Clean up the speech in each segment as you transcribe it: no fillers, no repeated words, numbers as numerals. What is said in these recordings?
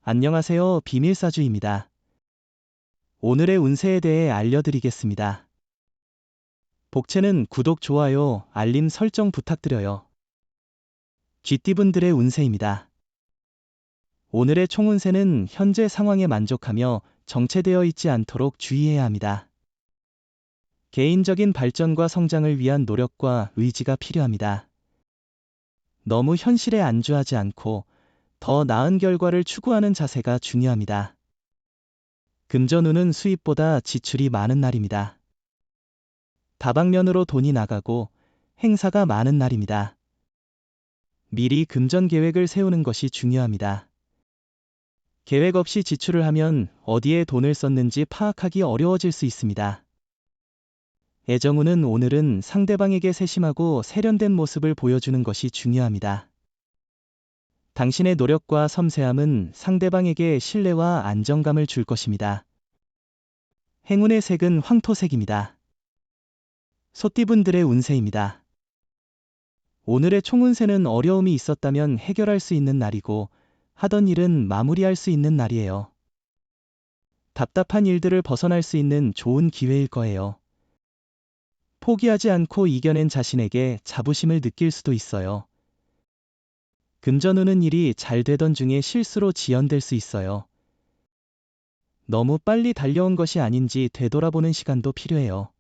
안녕하세요. 비밀사주입니다. 오늘의 운세에 대해 알려드리겠습니다. 복채는 구독, 좋아요, 알림 설정 부탁드려요. 쥐띠분들의 운세입니다. 오늘의 총운세는 현재 상황에 만족하며 정체되어 있지 않도록 주의해야 합니다. 개인적인 발전과 성장을 위한 노력과 의지가 필요합니다. 너무 현실에 안주하지 않고 더 나은 결과를 추구하는 자세가 중요합니다. 금전운은 수입보다 지출이 많은 날입니다. 다방면으로 돈이 나가고 행사가 많은 날입니다. 미리 금전 계획을 세우는 것이 중요합니다. 계획 없이 지출을 하면 어디에 돈을 썼는지 파악하기 어려워질 수 있습니다. 애정운은 오늘은 상대방에게 세심하고 세련된 모습을 보여주는 것이 중요합니다. 당신의 노력과 섬세함은 상대방에게 신뢰와 안정감을 줄 것입니다. 행운의 색은 황토색입니다. 소띠분들의 운세입니다. 오늘의 총운세는 어려움이 있었다면 해결할 수 있는 날이고 하던 일은 마무리할 수 있는 날이에요. 답답한 일들을 벗어날 수 있는 좋은 기회일 거예요. 포기하지 않고 이겨낸 자신에게 자부심을 느낄 수도 있어요. 금전운은 일이 잘 되던 중에 실수로 지연될 수 있어요. 너무 빨리 달려온 것이 아닌지 되돌아보는 시간도 필요해요.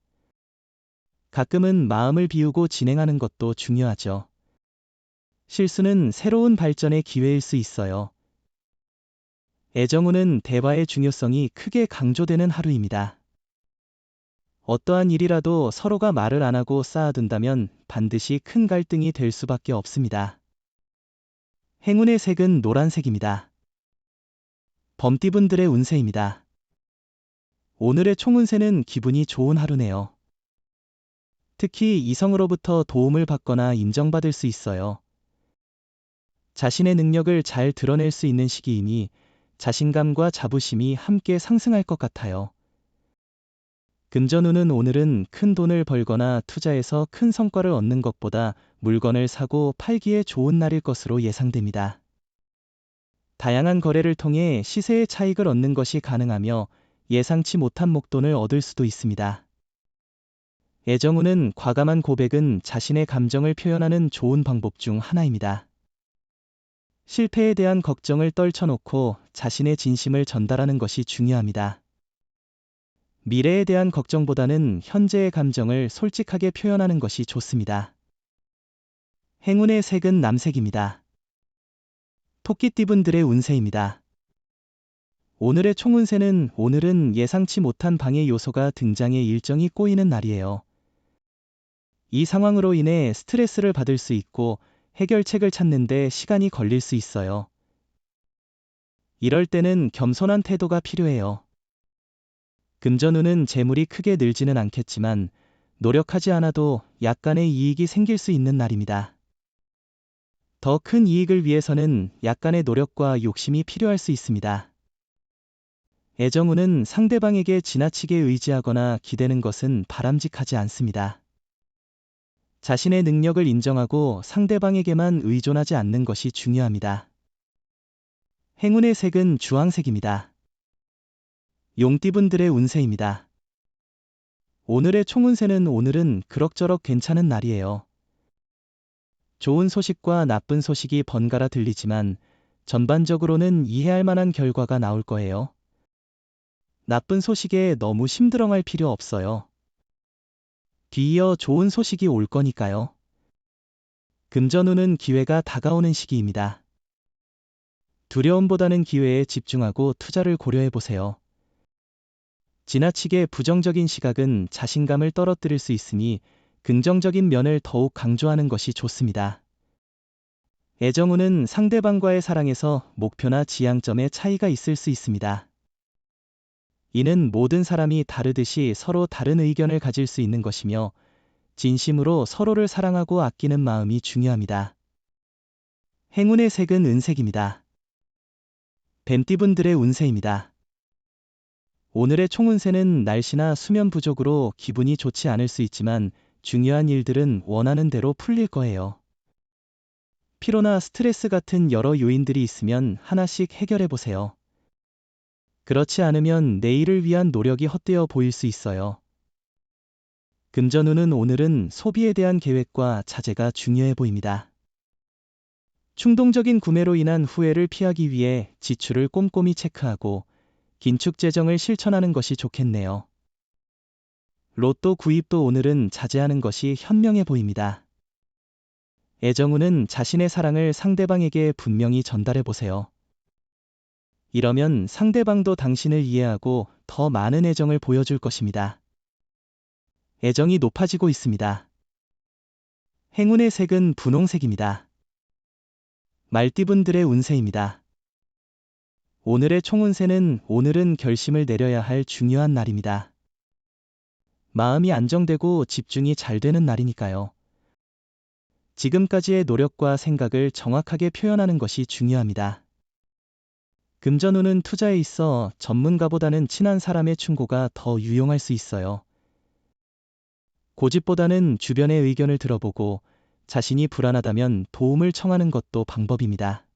가끔은 마음을 비우고 진행하는 것도 중요하죠. 실수는 새로운 발전의 기회일 수 있어요. 애정운은 대화의 중요성이 크게 강조되는 하루입니다. 어떠한 일이라도 서로가 말을 안 하고 쌓아둔다면 반드시 큰 갈등이 될 수밖에 없습니다. 행운의 색은 노란색입니다. 범띠분들의 운세입니다. 오늘의 총운세는 기분이 좋은 하루네요. 특히 이성으로부터 도움을 받거나 인정받을 수 있어요. 자신의 능력을 잘 드러낼 수 있는 시기이니 자신감과 자부심이 함께 상승할 것 같아요. 금전운은 오늘은 큰 돈을 벌거나 투자해서 큰 성과를 얻는 것보다 물건을 사고 팔기에 좋은 날일 것으로 예상됩니다. 다양한 거래를 통해 시세의 차익을 얻는 것이 가능하며 예상치 못한 목돈을 얻을 수도 있습니다. 애정운은 과감한 고백은 자신의 감정을 표현하는 좋은 방법 중 하나입니다. 실패에 대한 걱정을 떨쳐놓고 자신의 진심을 전달하는 것이 중요합니다. 미래에 대한 걱정보다는 현재의 감정을 솔직하게 표현하는 것이 좋습니다. 행운의 색은 남색입니다. 토끼띠분들의 운세입니다. 오늘의 총운세는 오늘은 예상치 못한 방해 요소가 등장해 일정이 꼬이는 날이에요. 이 상황으로 인해 스트레스를 받을 수 있고 해결책을 찾는데 시간이 걸릴 수 있어요. 이럴 때는 겸손한 태도가 필요해요. 금전운은 재물이 크게 늘지는 않겠지만 노력하지 않아도 약간의 이익이 생길 수 있는 날입니다. 더 큰 이익을 위해서는 약간의 노력과 욕심이 필요할 수 있습니다. 애정운은 상대방에게 지나치게 의지하거나 기대는 것은 바람직하지 않습니다. 자신의 능력을 인정하고 상대방에게만 의존하지 않는 것이 중요합니다. 행운의 색은 주황색입니다. 용띠분들의 운세입니다. 오늘의 총운세는 오늘은 그럭저럭 괜찮은 날이에요. 좋은 소식과 나쁜 소식이 번갈아 들리지만 전반적으로는 이해할 만한 결과가 나올 거예요. 나쁜 소식에 너무 심드렁할 필요 없어요. 뒤이어 좋은 소식이 올 거니까요. 금전운은 기회가 다가오는 시기입니다. 두려움보다는 기회에 집중하고 투자를 고려해 보세요. 지나치게 부정적인 시각은 자신감을 떨어뜨릴 수 있으니 긍정적인 면을 더욱 강조하는 것이 좋습니다. 애정운은 상대방과의 사랑에서 목표나 지향점의 차이가 있을 수 있습니다. 이는 모든 사람이 다르듯이 서로 다른 의견을 가질 수 있는 것이며 진심으로 서로를 사랑하고 아끼는 마음이 중요합니다. 행운의 색은 은색입니다. 뱀띠분들의 운세입니다. 오늘의 총운세는 날씨나 수면 부족으로 기분이 좋지 않을 수 있지만 중요한 일들은 원하는 대로 풀릴 거예요. 피로나 스트레스 같은 여러 요인들이 있으면 하나씩 해결해 보세요. 그렇지 않으면 내일을 위한 노력이 헛되어 보일 수 있어요. 금전운은 오늘은 소비에 대한 계획과 자제가 중요해 보입니다. 충동적인 구매로 인한 후회를 피하기 위해 지출을 꼼꼼히 체크하고 긴축 재정을 실천하는 것이 좋겠네요. 로또 구입도 오늘은 자제하는 것이 현명해 보입니다. 애정운은 자신의 사랑을 상대방에게 분명히 전달해 보세요. 이러면 상대방도 당신을 이해하고 더 많은 애정을 보여줄 것입니다. 애정이 높아지고 있습니다. 행운의 색은 분홍색입니다. 말띠분들의 운세입니다. 오늘의 총운세는 오늘은 결심을 내려야 할 중요한 날입니다. 마음이 안정되고 집중이 잘 되는 날이니까요. 지금까지의 노력과 생각을 정확하게 표현하는 것이 중요합니다. 금전운은 투자에 있어 전문가보다는 친한 사람의 충고가 더 유용할 수 있어요. 고집보다는 주변의 의견을 들어보고 자신이 불안하다면 도움을 청하는 것도 방법입니다.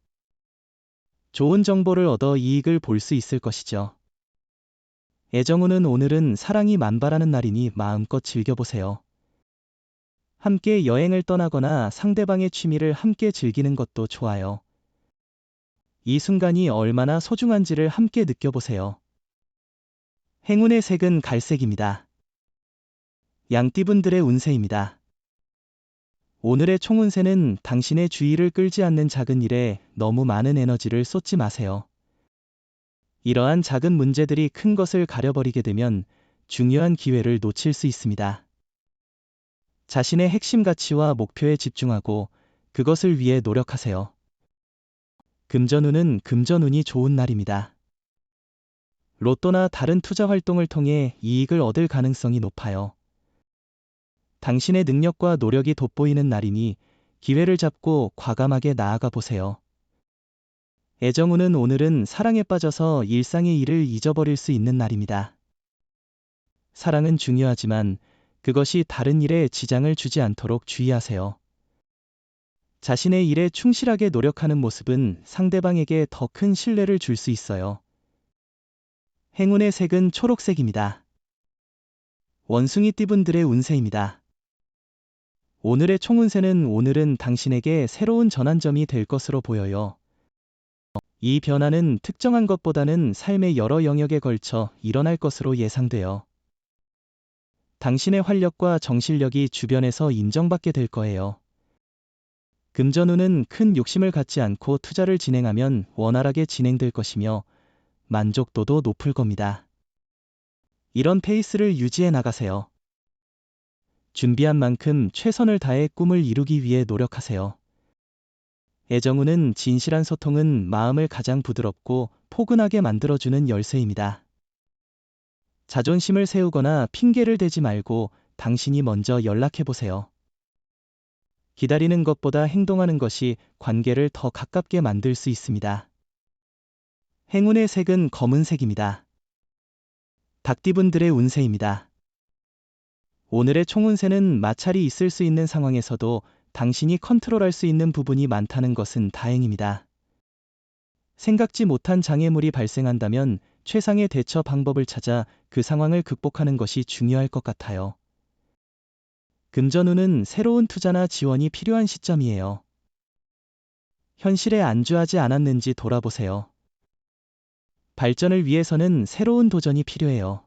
좋은 정보를 얻어 이익을 볼 수 있을 것이죠. 애정운은 오늘은 사랑이 만발하는 날이니 마음껏 즐겨보세요. 함께 여행을 떠나거나 상대방의 취미를 함께 즐기는 것도 좋아요. 이 순간이 얼마나 소중한지를 함께 느껴보세요. 행운의 색은 갈색입니다. 양띠분들의 운세입니다. 오늘의 총운세는 당신의 주의를 끌지 않는 작은 일에 너무 많은 에너지를 쏟지 마세요. 이러한 작은 문제들이 큰 것을 가려버리게 되면 중요한 기회를 놓칠 수 있습니다. 자신의 핵심 가치와 목표에 집중하고 그것을 위해 노력하세요. 금전운은 금전운이 좋은 날입니다. 로또나 다른 투자 활동을 통해 이익을 얻을 가능성이 높아요. 당신의 능력과 노력이 돋보이는 날이니 기회를 잡고 과감하게 나아가 보세요. 애정운은 오늘은 사랑에 빠져서 일상의 일을 잊어버릴 수 있는 날입니다. 사랑은 중요하지만 그것이 다른 일에 지장을 주지 않도록 주의하세요. 자신의 일에 충실하게 노력하는 모습은 상대방에게 더 큰 신뢰를 줄 수 있어요. 행운의 색은 초록색입니다. 원숭이띠분들의 운세입니다. 오늘의 총운세는 오늘은 당신에게 새로운 전환점이 될 것으로 보여요. 이 변화는 특정한 것보다는 삶의 여러 영역에 걸쳐 일어날 것으로 예상돼요. 당신의 활력과 정신력이 주변에서 인정받게 될 거예요. 금전운은 큰 욕심을 갖지 않고 투자를 진행하면 원활하게 진행될 것이며 만족도도 높을 겁니다. 이런 페이스를 유지해 나가세요. 준비한 만큼 최선을 다해 꿈을 이루기 위해 노력하세요. 애정운은 진실한 소통은 마음을 가장 부드럽고 포근하게 만들어주는 열쇠입니다. 자존심을 세우거나 핑계를 대지 말고 당신이 먼저 연락해보세요. 기다리는 것보다 행동하는 것이 관계를 더 가깝게 만들 수 있습니다. 행운의 색은 검은색입니다. 닭띠분들의 운세입니다. 오늘의 총운세는 마찰이 있을 수 있는 상황에서도 당신이 컨트롤할 수 있는 부분이 많다는 것은 다행입니다. 생각지 못한 장애물이 발생한다면 최상의 대처 방법을 찾아 그 상황을 극복하는 것이 중요할 것 같아요. 금전운은 새로운 투자나 지원이 필요한 시점이에요. 현실에 안주하지 않았는지 돌아보세요. 발전을 위해서는 새로운 도전이 필요해요.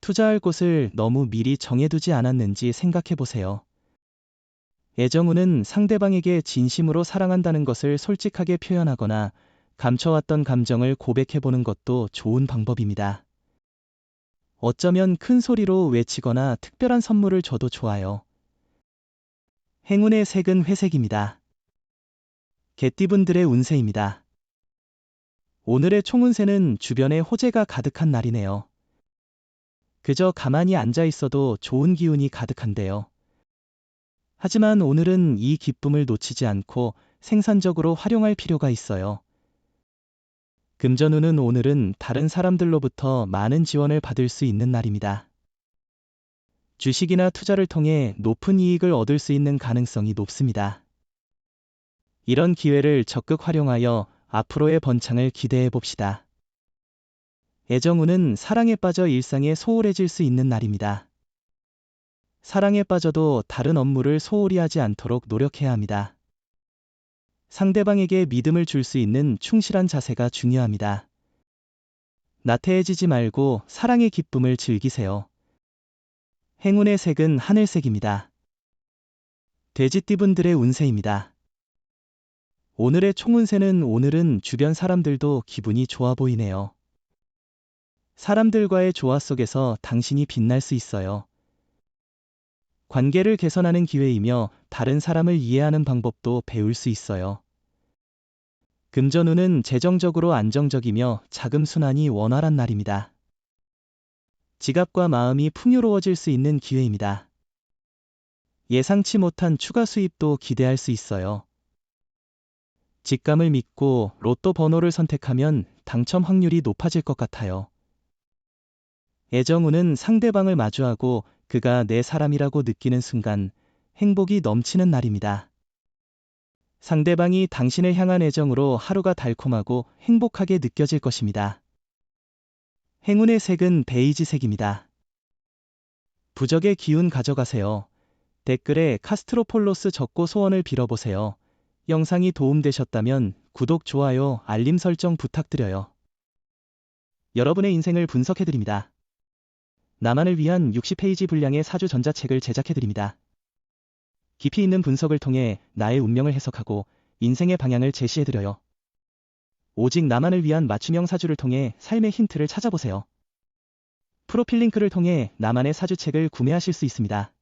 투자할 곳을 너무 미리 정해두지 않았는지 생각해보세요. 애정운은 상대방에게 진심으로 사랑한다는 것을 솔직하게 표현하거나 감춰왔던 감정을 고백해보는 것도 좋은 방법입니다. 어쩌면 큰 소리로 외치거나 특별한 선물을 줘도 좋아요. 행운의 색은 회색입니다. 개띠분들의 운세입니다. 오늘의 총운세는 주변에 호재가 가득한 날이네요. 그저 가만히 앉아 있어도 좋은 기운이 가득한데요. 하지만 오늘은 이 기쁨을 놓치지 않고 생산적으로 활용할 필요가 있어요. 금전운은 오늘은 다른 사람들로부터 많은 지원을 받을 수 있는 날입니다. 주식이나 투자를 통해 높은 이익을 얻을 수 있는 가능성이 높습니다. 이런 기회를 적극 활용하여 앞으로의 번창을 기대해 봅시다. 애정운은 사랑에 빠져 일상에 소홀해질 수 있는 날입니다. 사랑에 빠져도 다른 업무를 소홀히 하지 않도록 노력해야 합니다. 상대방에게 믿음을 줄 수 있는 충실한 자세가 중요합니다. 나태해지지 말고 사랑의 기쁨을 즐기세요. 행운의 색은 하늘색입니다. 돼지띠분들의 운세입니다. 오늘의 총운세는 오늘은 주변 사람들도 기분이 좋아 보이네요. 사람들과의 조화 속에서 당신이 빛날 수 있어요. 관계를 개선하는 기회이며 다른 사람을 이해하는 방법도 배울 수 있어요. 금전운은 재정적으로 안정적이며 자금 순환이 원활한 날입니다. 지갑과 마음이 풍요로워질 수 있는 기회입니다. 예상치 못한 추가 수입도 기대할 수 있어요. 직감을 믿고 로또 번호를 선택하면 당첨 확률이 높아질 것 같아요. 애정운은 상대방을 마주하고 그가 내 사람이라고 느끼는 순간 행복이 넘치는 날입니다. 상대방이 당신을 향한 애정으로 하루가 달콤하고 행복하게 느껴질 것입니다. 행운의 색은 베이지색입니다. 부적의 기운 가져가세요. 댓글에 카스트로폴로스 적고 소원을 빌어보세요. 영상이 도움되셨다면 구독, 좋아요, 알림 설정 부탁드려요. 여러분의 인생을 분석해드립니다. 나만을 위한 60페이지 분량의 사주 전자책을 제작해드립니다. 깊이 있는 분석을 통해 나의 운명을 해석하고 인생의 방향을 제시해드려요. 오직 나만을 위한 맞춤형 사주를 통해 삶의 힌트를 찾아보세요. 프로필 링크를 통해 나만의 사주책을 구매하실 수 있습니다.